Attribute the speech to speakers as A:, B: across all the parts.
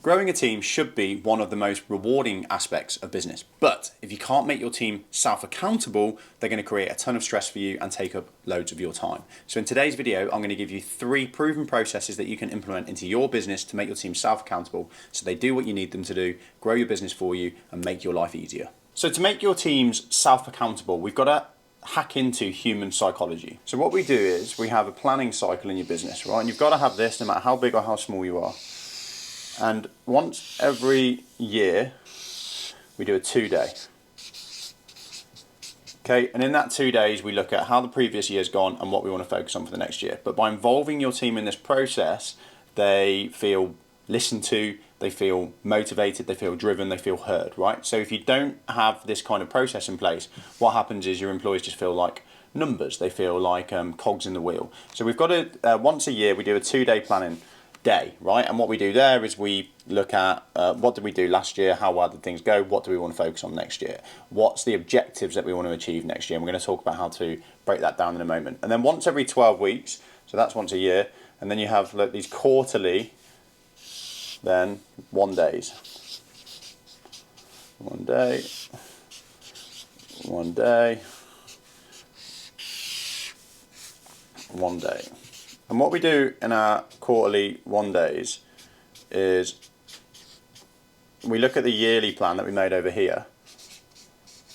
A: Growing a team should be one of the most rewarding aspects of business, but if you can't make your team self-accountable, they're going to create a ton of stress for you and take up loads of your time. So in today's video, I'm going to give you 3 proven processes that you can implement into your business to make your team self-accountable so they do what you need them to do, grow your business for you, and make your life easier. So to make your teams self-accountable, we've got to hack into human psychology. So what we do is we have a planning cycle in your business, right? And you've got to have this no matter how big or how small you are. And once every year, we do a 2-day. Okay, and in that 2 days, we look at how the previous year's gone and what we want to focus on for the next year. But by involving your team in this process, they feel listened to, they feel motivated, they feel driven, they feel heard, right? So if you don't have this kind of process in place, what happens is your employees just feel like numbers. They feel like cogs in the wheel. So we've got to, once a year, we do a 2-day planning day, right? And what we do there is we look at what did we do last year, how well did things go, what do we want to focus on next year, what's the objectives that we want to achieve next year, and we're going to talk about how to break that down in a moment. And then once every 12 weeks, so that's once a year, and then you have these quarterly, then 1 days. 1 day, 1 day, 1 day. And what we do in our quarterly 1 days is we look at the yearly plan that we made over here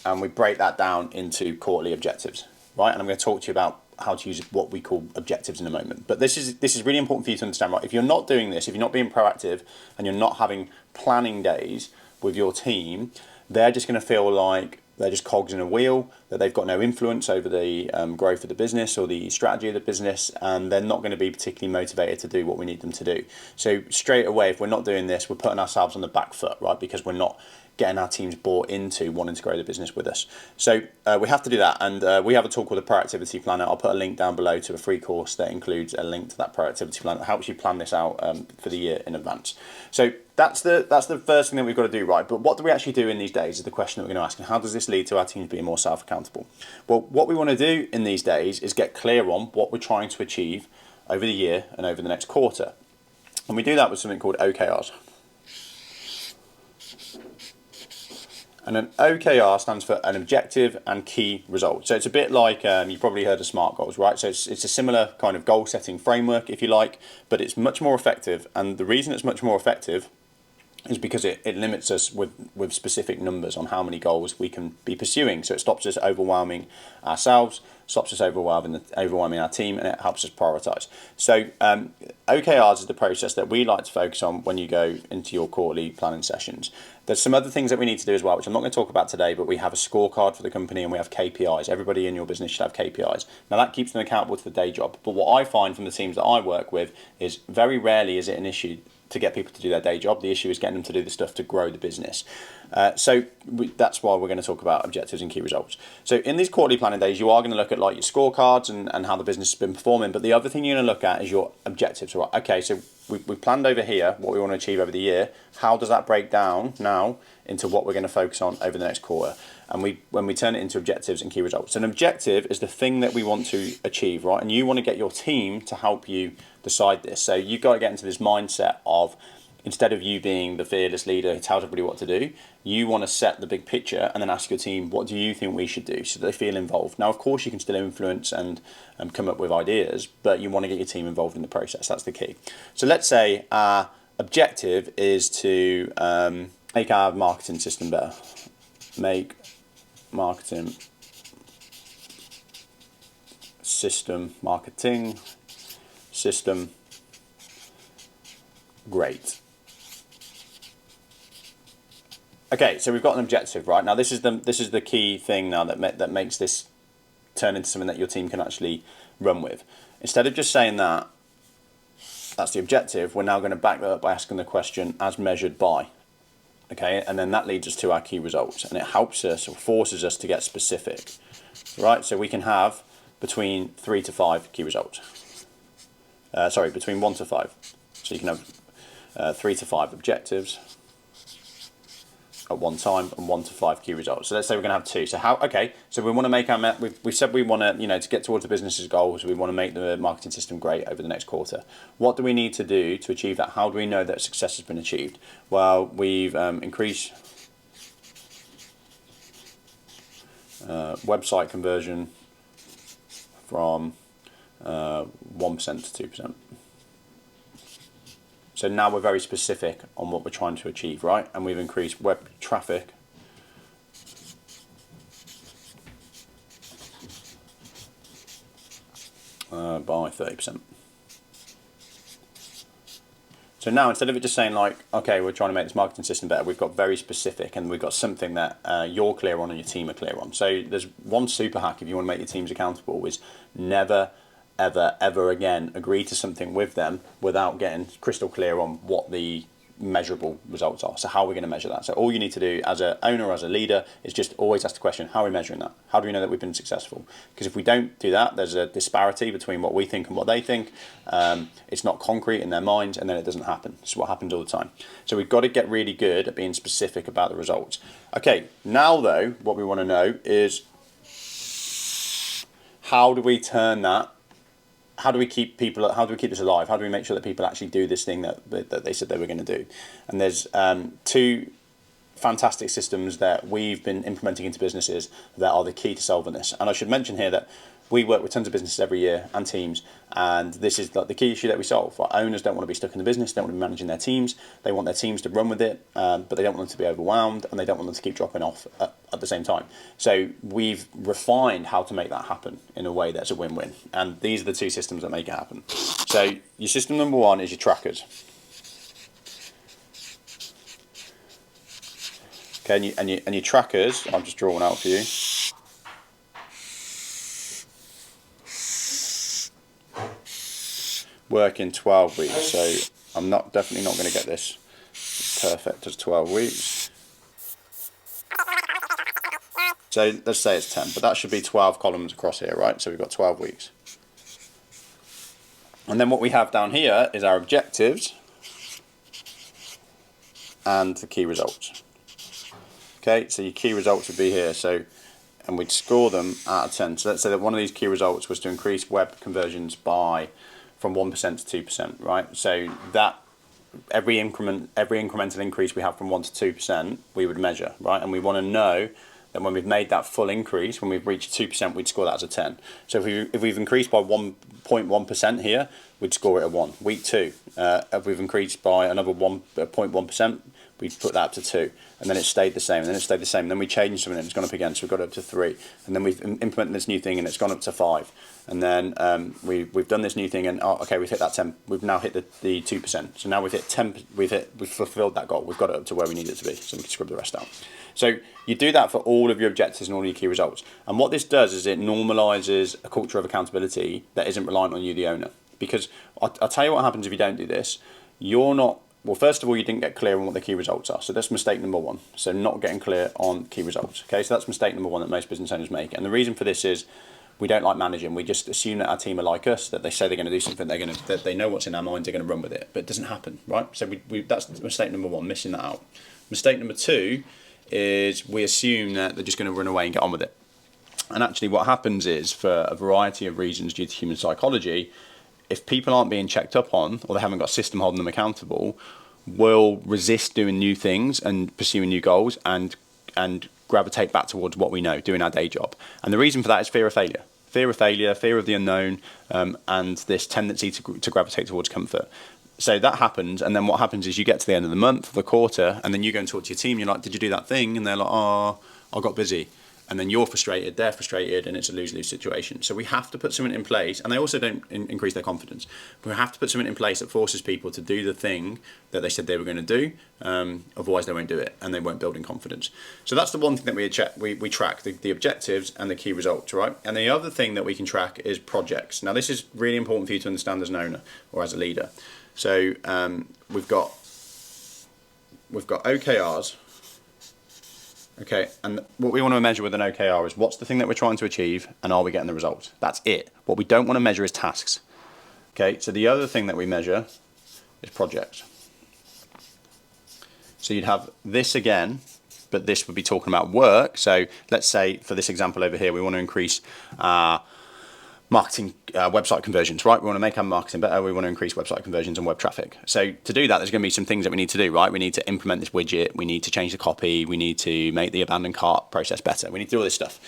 A: and we break that down into quarterly objectives, right? And I'm going to talk to you about how to use what we call objectives in a moment. But this is really important for you to understand, right? If you're not doing this, if you're not being proactive and you're not having planning days with your team, they're just going to feel like they're just cogs in a wheel, that they've got no influence over the growth of the business or the strategy of the business, and they're not going to be particularly motivated to do what we need them to do. So straight away, if we're not doing this, we're putting ourselves on the back foot, right? Because we're not getting our teams bought into wanting to grow the business with us. So we have to do that, and we have a tool called the Proactivity Planner. I'll put a link down below to a free course that includes a link to that Proactivity Planner that helps you plan this out for the year in advance. So that's the first thing that we've got to do, right? But what do we actually do in these days is the question that we're going to ask, and how does this lead to our teams being more self-accountable? Well, what we want to do in these days is get clear on what we're trying to achieve over the year and over the next quarter. And we do that with something called OKRs. And an OKR stands for an objective and key result. So it's a bit like, you've probably heard of SMART goals, right? So it's a similar kind of goal setting framework, if you like, but it's much more effective. And the reason it's much more effective is because it limits us with specific numbers on how many goals we can be pursuing. So it stops us overwhelming ourselves, stops us overwhelming our team, and it helps us prioritize. So OKRs is the process that we like to focus on when you go into your quarterly planning sessions. There's some other things that we need to do as well, which I'm not going to talk about today, but we have a scorecard for the company and we have KPIs. Everybody in your business should have KPIs. Now that keeps them accountable to the day job. But what I find from the teams that I work with is very rarely is it an issue to get people to do their day job. The issue is getting them to do the stuff to grow the business. That's why we're going to talk about objectives and key results. So in these quarterly planning days, you are going to look at like your scorecards and how the business has been performing. But the other thing you're going to look at is your objectives. Right? Okay, so we planned over here what we want to achieve over the year. How does that break down now into what we're going to focus on over the next quarter? And when we turn it into objectives and key results. An objective is the thing that we want to achieve, right? And you want to get your team to help you decide this. So you've got to get into this mindset of, instead of you being the fearless leader who tells everybody what to do, you want to set the big picture and then ask your team, what do you think we should do, so they feel involved. Now, of course, you can still influence and come up with ideas, but you want to get your team involved in the process. That's the key. So let's say our objective is to make our marketing system better. Make marketing system great. Okay, so we've got an objective, right? Now this is the key thing now that makes this turn into something that your team can actually run with. Instead of just saying that that's the objective, we're now going to back that up by asking the question, as measured by. Okay, and then that leads us to our key results, and it helps us or forces us to get specific, right? So we can have between 3 to 5 key results. Between 1 to 5. So you can have 3 to 5 objectives, at one time and 1 to 5 key results. So let's say we're going to have 2. So so we want to make our, we've said we want to, to get towards the business's goals, we want to make the marketing system great over the next quarter. What do we need to do to achieve that? How do we know that success has been achieved? Well, we've increased website conversion from 1% to 2%. So now we're very specific on what we're trying to achieve, right? And we've increased web traffic by 30%. So now, instead of it just saying like, okay, we're trying to make this marketing system better, we've got very specific, and we've got something that you're clear on and your team are clear on. So there's one super hack if you want to make your teams accountable, is never, ever again agree to something with them without getting crystal clear on what the measurable results are. So how are we going to measure that? So all you need to do as an owner, as a leader, is just always ask the question, how are we measuring that? How do we know that we've been successful? Because if we don't do that, there's a disparity between what we think and what they think. It's not concrete in their minds, and then it doesn't happen. This is what happens all the time. So we've got to get really good at being specific about the results. Okay, now though, what we want to know is, how do we turn that? How do we keep people? How do we keep this alive? How do we make sure that people actually do this thing that they said they were going to do? And there's 2 fantastic systems that we've been implementing into businesses that are the key to solving this. And I should mention here that we work with tons of businesses every year and teams, and this is like the key issue that we solve. Our owners don't want to be stuck in the business, they don't want to be managing their teams, they want their teams to run with it, but they don't want them to be overwhelmed, and they don't want them to keep dropping off at the same time. So we've refined how to make that happen in a way that's a win-win, and these are the 2 systems that make it happen. So your system number 1 is your trackers. Okay, and your trackers, I've just drawn out for you. Work in 12 weeks, so I'm definitely not going to get this perfect as 12 weeks. So let's say it's 10, but that should be 12 columns across here, right? So we've got 12 weeks. And then what we have down here is our objectives and the key results. Okay, so your key results would be here. So, and we'd score them out of 10. So let's say that one of these key results was to increase web conversions from 1% to 2%, right? So that every incremental increase we have from 1 to 2%, we would measure, right? And we want to know that when we've made that full increase, when we've reached 2%, we'd score that as a 10. So if we've increased by 1.1% here, we'd score it a 1. Week 2, if we've increased by another 1.1%, we'd put that up to 2. And then it stayed the same, and then it stayed the same. And then we changed something, and it's gone up again, so we've got it up to 3. And then we've implemented this new thing, and it's gone up to 5. And then we've done this new thing, and okay, we've hit that 10. We've now hit the 2%. So now we've hit 10. We've fulfilled that goal. We've got it up to where we need it to be. So we can scrub the rest out. So you do that for all of your objectives and all your key results. And what this does is it normalizes a culture of accountability that isn't reliant on you, the owner. Because I'll tell you what happens if you don't do this. You're not. Well, first of all, you didn't get clear on what the key results are. So that's mistake number 1. So not getting clear on key results. Okay, so that's mistake number 1 that most business owners make. And the reason for this is we don't like managing. We just assume that our team are like us, that they say they're going to do something, that they know what's in our minds, they're going to run with it. But it doesn't happen, right? So that's mistake number 1, missing that out. Mistake number 2 is we assume that they're just going to run away and get on with it. And actually what happens is, for a variety of reasons due to human psychology, if people aren't being checked up on, or they haven't got a system holding them accountable, will resist doing new things and pursuing new goals and gravitate back towards what we know, doing our day job. And the reason for that is fear of failure. Fear of failure, fear of the unknown, and this tendency to gravitate towards comfort. So that happens, and then what happens is you get to the end of the month, the quarter, and then you go and talk to your team, you're like, did you do that thing? And they're like, oh, I got busy. And then you're frustrated, they're frustrated, and it's a lose-lose situation. So we have to put something in place, and they also don't increase their confidence. We have to put something in place that forces people to do the thing that they said they were going to do. Otherwise, they won't do it, and they won't build in confidence. So that's the one thing that we track, the objectives and the key results, right? And the other thing that we can track is projects. Now, this is really important for you to understand as an owner or as a leader. So we've got OKRs. Okay, and what we want to measure with an OKR is what's the thing that we're trying to achieve, and are we getting the results? That's it. What we don't want to measure is tasks. Okay, so the other thing that we measure is projects. So you'd have this again but this would be talking about work. So let's say for this example over here, we want to increase marketing website conversions, right? We want to make our marketing better. We want to increase website conversions and web traffic. So to do that, there's going to be some things that we need to do, right? We need to implement this widget. We need to change the copy. We need to make the abandoned cart process better. We need to do all this stuff.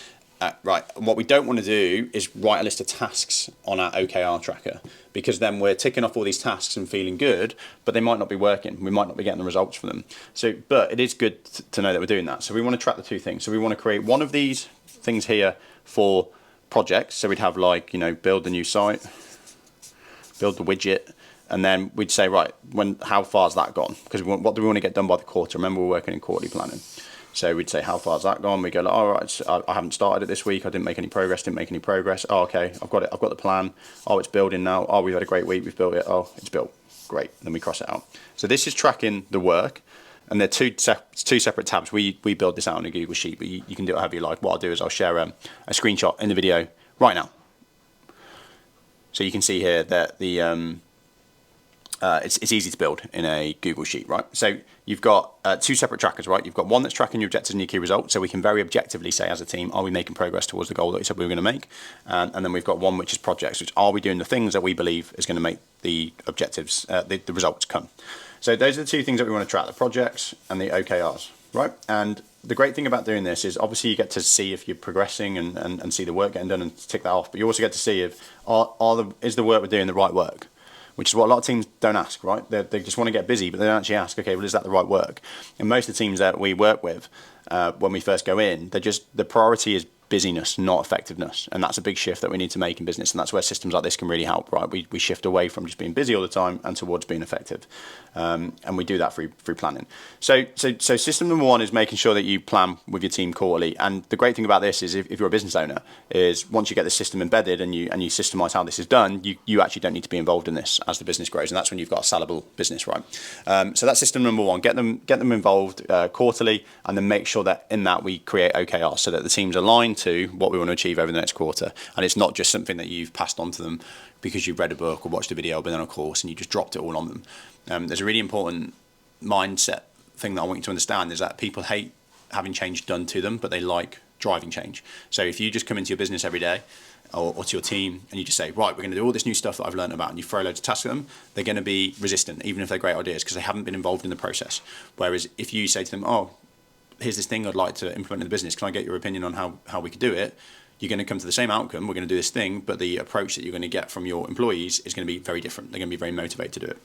A: Right. And what we don't want to do is write a list of tasks on our OKR tracker, because then we're ticking off all these tasks and feeling good, but they might not be working. We might not be getting the results from them. So, but it is good to know that we're doing that. So we want to track the two things. So we want to create one of these things here for projects. So we'd have like, build the new site, build the widget, and then we'd say, right, how far's that gone? Because what do we want to get done by the quarter? Remember, we're working in quarterly planning. So we'd say, how far's that gone? We go, all right, I haven't started it this week. I didn't make any progress. Oh, okay, I've got it. I've got the plan. Oh, it's building now. Oh, we've had a great week. We've built it. Oh, it's built. Great. Then we cross it out. So this is tracking the work, and they're two separate tabs. We build this out in a Google Sheet, but you can do it however you like. What I'll do is I'll share a screenshot in the video right now. So you can see here that the it's easy to build in a Google Sheet, right? So you've got two separate trackers, right? You've got one that's tracking your objectives and your key results, so we can very objectively say as a team, are we making progress towards the goal that we said we were going to make? And then we've got one which is projects, which are we doing the things that we believe is going to make the objectives, the results come. So those are the two things that we want to track, the projects and the OKRs, right? And the great thing about doing this is obviously you get to see if you're progressing and see the work getting done and tick that off, but you also get to see if is the work we're doing the right work? Which is what a lot of teams don't ask, right? They just want to get busy, but they don't actually ask, okay, well, is that the right work? And most of the teams that we work with, when we first go in, the priority is busyness, not effectiveness. And that's a big shift that we need to make in business. And that's where systems like this can really help, right? We shift away from just being busy all the time and towards being effective. And we do that through planning. So system number one is making sure that you plan with your team quarterly. And the great thing about this is if you're a business owner, is once you get the system embedded and you systemize how this is done, you actually don't need to be involved in this as the business grows. And that's when you've got a sellable business, right? So that's system number one. Get them involved quarterly, and then make sure that in that we create OKRs so that the team's aligned to what we want to achieve over the next quarter. And it's not just something that you've passed on to them because you've read a book or watched a video or been on a course and you just dropped it all on them. There's a really important mindset thing that I want you to understand, is that people hate having change done to them, but they like driving change. So if you just come into your business every day or to your team and you just say, right, we're going to do all this new stuff that I've learned about, and you throw loads of tasks at them, they're going to be resistant, even if they're great ideas, because they haven't been involved in the process. Whereas if you say to them, oh, here's this thing I'd like to implement in the business, can I get your opinion on how we could do it? You're going to come to the same outcome. We're going to do this thing, but the approach that you're going to get from your employees is going to be very different. They're going to be very motivated to do it.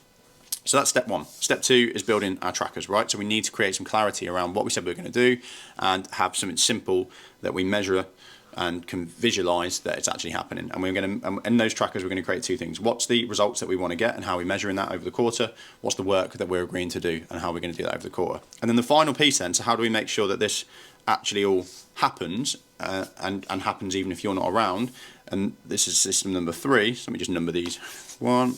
A: So that's step one. Step two is building our trackers, right? So we need to create some clarity around what we said we were going to do and have something simple that we measure and can visualize that it's actually happening. And we're going to, in those trackers, we're going to create two things. What's the results that we want to get and how we're measuring that over the quarter? What's the work that we're agreeing to do and how we're going to do that over the quarter? And then the final piece then, so how do we make sure that this actually all happens and happens even if you're not around? And this is system number three. So let me just number these. 1,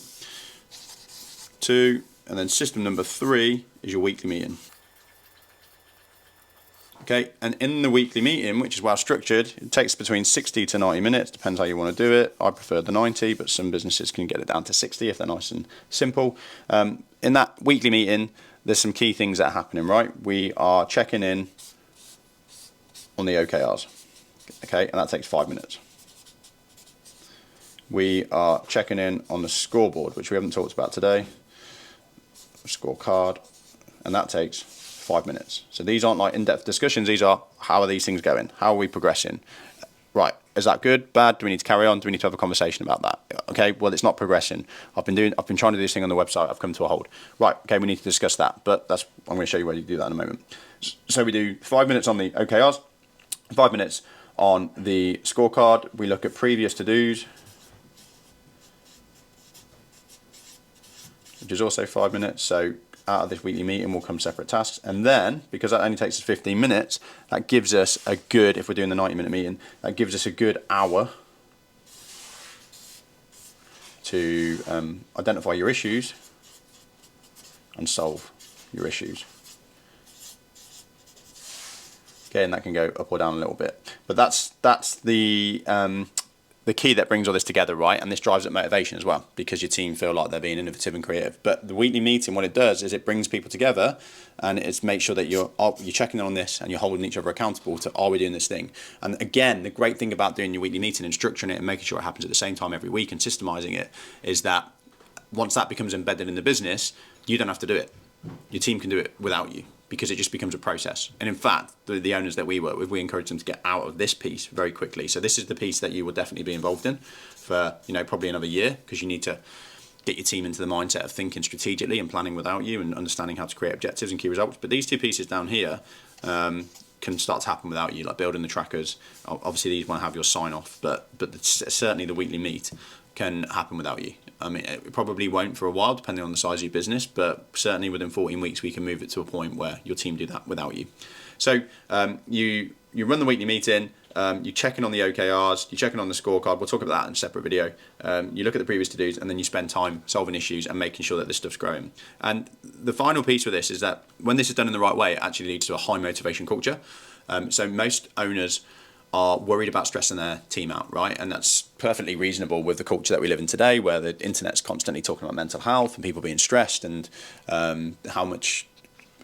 A: 2, and then system number 3 is your weekly meeting. Okay, and in the weekly meeting, which is well structured, it takes between 60 to 90 minutes, depends how you want to do it. I prefer the 90, but some businesses can get it down to 60 if they're nice and simple. In that weekly meeting, there's some key things that are happening, right? We are checking in on the OKRs, okay, and that takes 5 minutes. We are checking in on the scoreboard, which we haven't talked about today, scorecard, and that takes 5 minutes. So these aren't like in-depth discussions, these are how are these things going? How are we progressing? Right, is that good, bad? Do we need to carry on? Do we need to have a conversation about that? Okay, well, it's not progressing. I've been trying to do this thing on the website, I've come to a halt. Right, okay, we need to discuss that, but I'm going to show you where you do that in a moment. So we do 5 minutes on the OKRs, 5 minutes on the scorecard. We look at previous to-dos, which is also 5 minutes. So out of this weekly meeting will come separate tasks. And then, because that only takes us 15 minutes, that gives us a good, if we're doing the 90-minute meeting, that gives us a good hour to identify your issues and solve your issues. Okay, and that can go up or down a little bit. But that's the the key that brings all this together, right? And this drives up motivation as well, because your team feel like they're being innovative and creative. But the weekly meeting, what it does is it brings people together, and it's make sure that you're checking in on this and you're holding each other accountable to, are we doing this thing? And again, the great thing about doing your weekly meeting and structuring it and making sure it happens at the same time every week and systemizing it is that once that becomes embedded in the business, you don't have to do it. Your team can do it without you, because it just becomes a process. And in fact, the owners that we work with, we encourage them to get out of this piece very quickly. So this is the piece that you will definitely be involved in for, probably another year, because you need to get your team into the mindset of thinking strategically and planning without you and understanding how to create objectives and key results. But these two pieces down here can start to happen without you, like building the trackers. Obviously, these won't have your sign off, but certainly the weekly meet can happen without you. I mean, it probably won't for a while, depending on the size of your business, but certainly within 14 weeks, we can move it to a point where your team do that without you. So you run the weekly meeting, you check in on the OKRs, you check in on the scorecard. We'll talk about that in a separate video. You look at the previous to-dos, and then you spend time solving issues and making sure that this stuff's growing. And the final piece with this is that when this is done in the right way, it actually leads to a high motivation culture. So most owners are worried about stressing their team out, right? And that's perfectly reasonable with the culture that we live in today, where the internet's constantly talking about mental health and people being stressed, and how much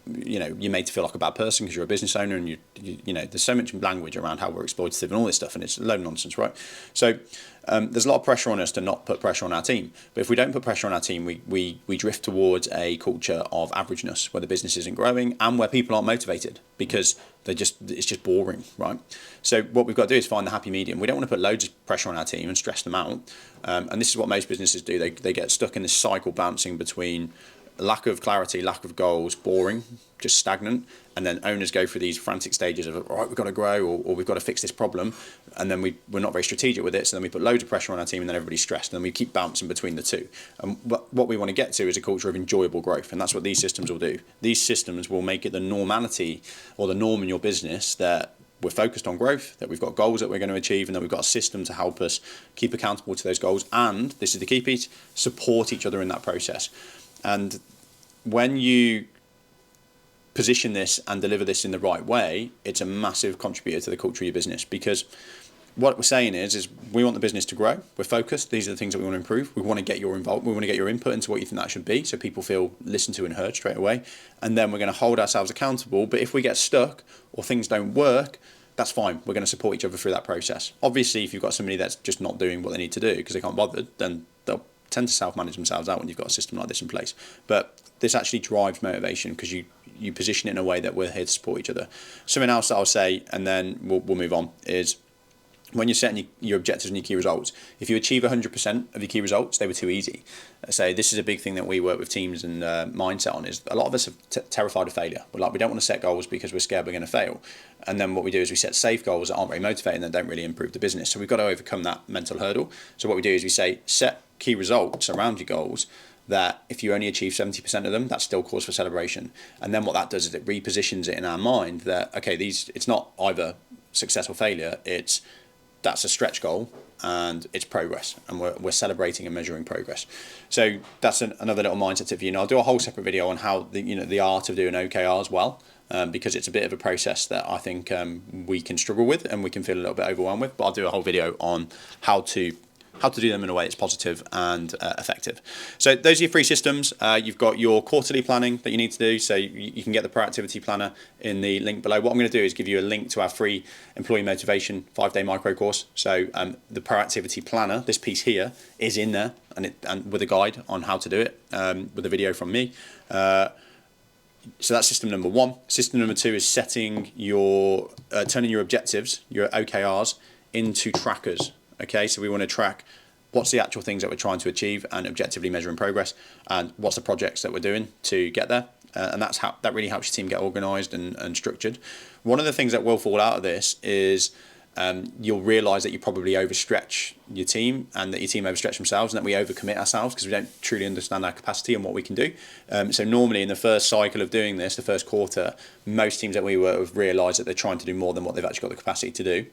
A: you're made to feel like a bad person because you're a business owner, and you know there's so much language around how we're exploitative and all this stuff, and it's a load of nonsense, right? So there's a lot of pressure on us to not put pressure on our team. But if we don't put pressure on our team, we drift towards a culture of averageness, where the business isn't growing and where people aren't motivated because it's just boring, right? So what we've got to do is find the happy medium. We don't want to put loads of pressure on our team and stress them out. And this is what most businesses do. They get stuck in this cycle bouncing between lack of clarity, lack of goals, boring, just stagnant, and then owners go through these frantic stages of, all right, we've got to grow, or we've got to fix this problem, and then we're not very strategic with it, so then we put loads of pressure on our team, and then everybody's stressed, and then we keep bouncing between the two. And what we want to get to is a culture of enjoyable growth, and that's what these systems will do. These systems will make it the normality, or the norm in your business, that we're focused on growth, that we've got goals that we're going to achieve, and that we've got a system to help us keep accountable to those goals, and, this is the key piece, support each other in that process. And when you position this and deliver this in the right way, it's a massive contributor to the culture of your business, because what we're saying is we want the business to grow. We're focused. These are the things that we want to improve. We want to get your involvement. We want to get your input into what you think that should be, so people feel listened to and heard straight away. And then we're going to hold ourselves accountable. But if we get stuck or things don't work, that's fine. We're going to support each other through that process. Obviously, if you've got somebody that's just not doing what they need to do because they can't bother, then they'll tend to self-manage themselves out when you've got a system like this in place. But this actually drives motivation because you position it in a way that we're here to support each other. Something else that I'll say, and then we'll move on, is when you're setting your objectives and your key results, if you achieve 100% of your key results, they were too easy. So this is a big thing that we work with teams and mindset on, is a lot of us are terrified of failure. We're like, we don't want to set goals because we're scared we're going to fail. And then what we do is we set safe goals that aren't very motivating and that don't really improve the business. So we've got to overcome that mental hurdle. So what we do is we say, set key results around your goals that if you only achieve 70% of them, that's still cause for celebration. And then what that does is it repositions it in our mind that, okay, it's not either success or failure, that's a stretch goal and it's progress, and we're celebrating and measuring progress. So that's another little mindset tip for you. And I'll do a whole separate video on how the art of doing OKRs well, because it's a bit of a process that I think we can struggle with and we can feel a little bit overwhelmed with. But I'll do a whole video on how to do them in a way that's positive and effective. So those are your free systems. You've got your quarterly planning that you need to do, so you can get the Proactivity Planner in the link below. What I'm going to do is give you a link to our free Employee Motivation 5-day micro course. So the Proactivity Planner, this piece here, is in there, and with a guide on how to do it, with a video from me. So that's system number one. System number two is turning your objectives, your OKRs, into trackers. Okay, so we want to track what's the actual things that we're trying to achieve and objectively measuring progress, and what's the projects that we're doing to get there. And that really helps your team get organised and structured. One of the things that will fall out of this is you'll realise that you probably overstretch your team, and that your team overstretch themselves, and that we overcommit ourselves because we don't truly understand our capacity and what we can do. So normally in the first cycle of doing this, the first quarter, most teams that we work with realise that they're trying to do more than what they've actually got the capacity to do,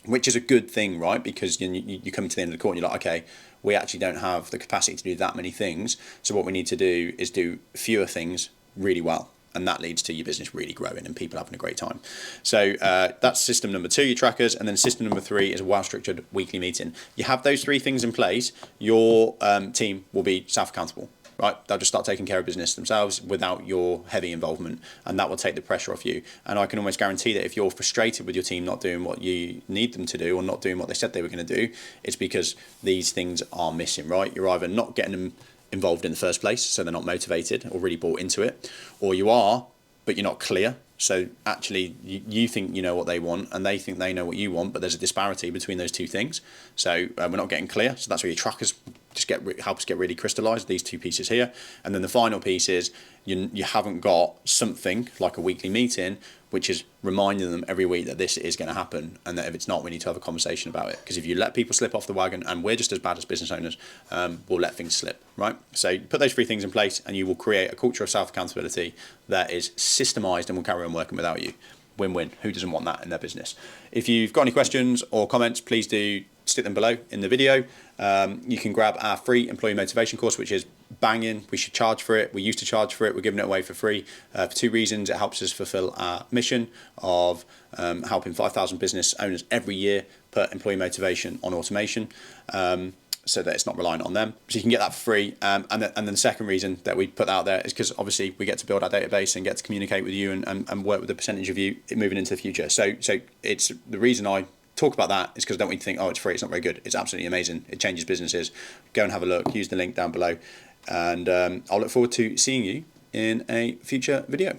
A: which is a good thing, right? Because you come to the end of the quarter and you're like, okay, we actually don't have the capacity to do that many things. So what we need to do is do fewer things really well. and that leads to your business really growing and people having a great time. So that's system number 2, your trackers, and then system number 3 is a well-structured weekly meeting. You have those 3 things in place, your team will be self-accountable. Right, they'll just start taking care of business themselves without your heavy involvement, and that will take the pressure off you. And I can almost guarantee that if you're frustrated with your team not doing what you need them to do, or not doing what they said they were going to do, it's because these things are missing, right? You're either not getting them involved in the first place, so they're not motivated or really bought into it, or you are, but you're not clear. So actually you think you know what they want and they think they know what you want, but there's a disparity between those 2 things. So we're not getting clear. So that's where your trackers just help us get really crystallized, these 2 pieces here. And then the final piece is you haven't got something like a weekly meeting which is reminding them every week that this is going to happen, and that if it's not, we need to have a conversation about it. Because if you let people slip off the wagon, and we're just as bad as business owners, we'll let things slip, right? So put those 3 things in place and you will create a culture of self-accountability that is systemized and will carry on working without you. Win-win. Who doesn't want that in their business? If you've got any questions or comments, please do stick them below in the video. You can grab our free employee motivation course, which is banging. We should charge for it. We used to charge for it. We're giving it away for free for 2 reasons. It helps us fulfill our mission of helping 5,000 business owners every year put employee motivation on automation, so that it's not reliant on them. So you can get that for free. And then the second reason that we put that out there is because obviously we get to build our database and get to communicate with you and work with a percentage of you moving into the future. So it's the reason I talk about that is because I don't want you to think, oh, it's free, it's not very good. It's absolutely amazing. It changes businesses. Go and have a look. Use the link down below. And I'll look forward to seeing you in a future video.